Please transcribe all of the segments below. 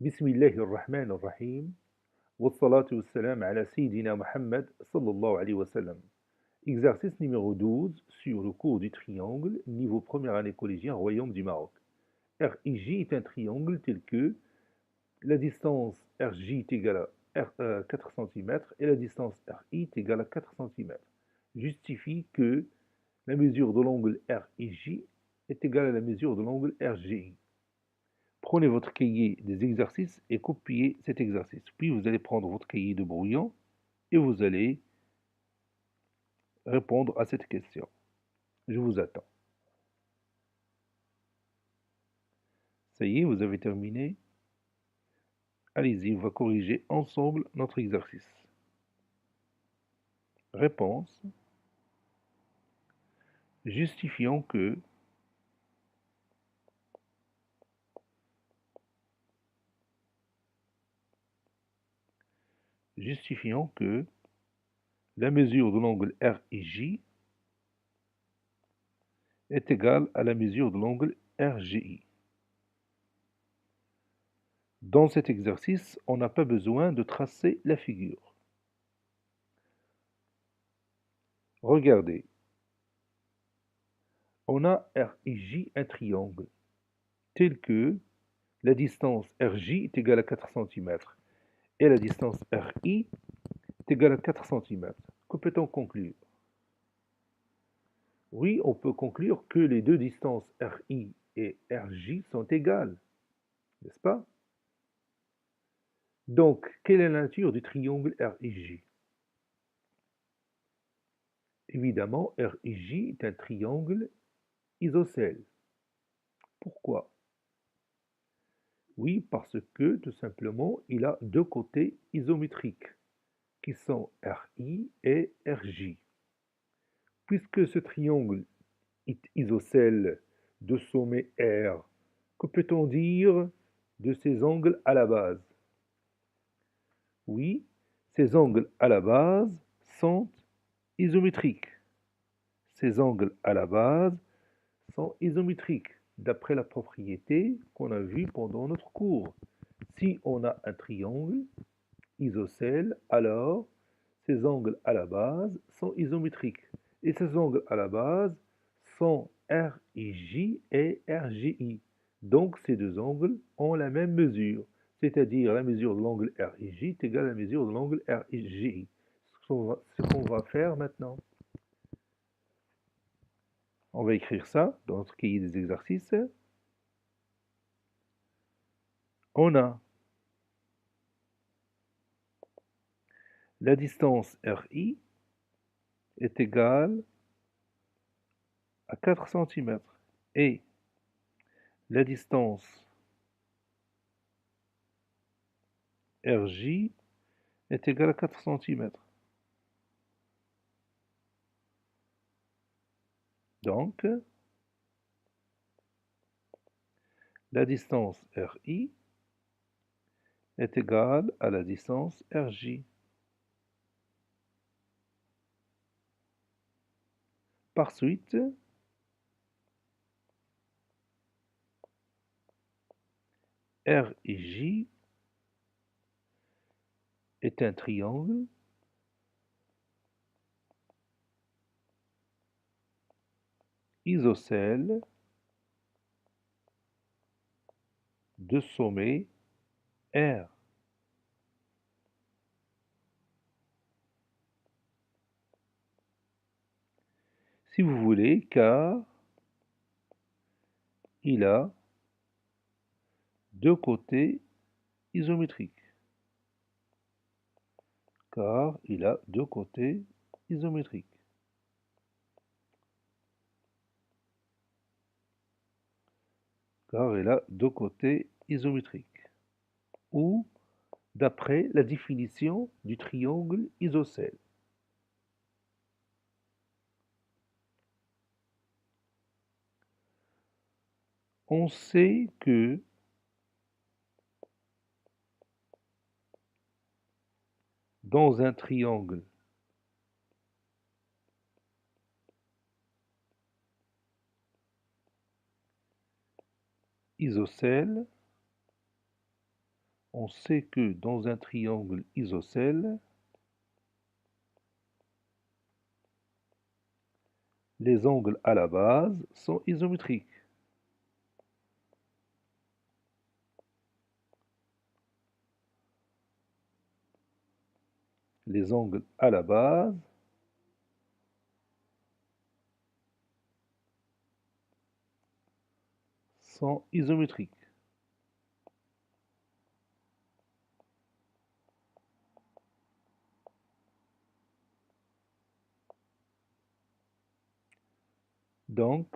بسم الله الرحمن الرحيم والصلاة والسلام على سيدنا Mohammed sallallahu alayhi wa sallam. Exercice numéro 12 sur le cours du triangle, niveau première année collégien, Royaume du Maroc. RIJ est un triangle tel que la distance RJ est égale à 4 cm et la distance RI est égale à 4 cm. Justifie que la mesure de l'angle RIJ est égale à la mesure de l'angle RGI. Prenez votre cahier des exercices et copiez cet exercice. Puis vous allez prendre votre cahier de brouillon et vous allez répondre à cette question. Je vous attends. Ça y est, vous avez terminé. Allez-y, on va corriger ensemble notre exercice. Réponse. Justifiant que la mesure de l'angle RIJ est égale à la mesure de l'angle RGI. Dans cet exercice, on n'a pas besoin de tracer la figure. Regardez. On a RIJ un triangle, tel que la distance RJ est égale à 4 cm et la distance RI est égale à 4 cm. Que peut-on conclure? Oui, on peut conclure que les deux distances RI et RJ sont égales, n'est-ce pas? Donc, quelle est la nature du triangle RIJ? Évidemment, RIJ est un triangle isocèle. Pourquoi? Oui, parce que, tout simplement, il a deux côtés isométriques, qui sont RI et RJ. Puisque ce triangle est isocèle de sommet R, que peut-on dire de ces angles à la base? Oui, ces angles à la base sont isométriques. Ces angles à la base sont isométriques, d'après la propriété qu'on a vue pendant notre cours. Si on a un triangle isocèle, alors ces angles à la base sont isométriques. Et ces angles à la base sont RIJ et RGI. Donc ces deux angles ont la même mesure, c'est-à-dire la mesure de l'angle RIJ est égale à la mesure de l'angle RGI. Ce qu'on va faire maintenant, on va écrire ça dans notre cahier des exercices. On a la distance RI est égale à 4 cm et la distance RJ est égale à 4 cm. Donc, la distance RI est égale à la distance RJ. Par suite, R et J est un triangle isocèle de sommet R. Si vous voulez, car il a deux côtés isométriques. Car il a deux côtés isométriques. Car il a deux côtés isométriques. Ou d'après la définition du triangle isocèle. On sait que dans un triangle isocèle, On sait que dans un triangle isocèle, les angles à la base sont isométriques. Les angles à la base sont isométriques. Donc,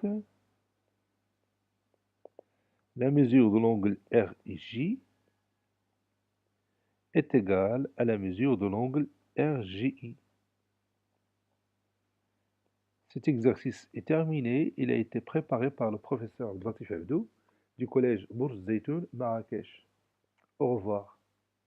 la mesure de l'angle RJ est égale à la mesure de l'angle RGI. Cet exercice est terminé. Il a été préparé par le professeur Abdelatif Abdou du collège Bourj Zeytoun, Marrakech. Au revoir.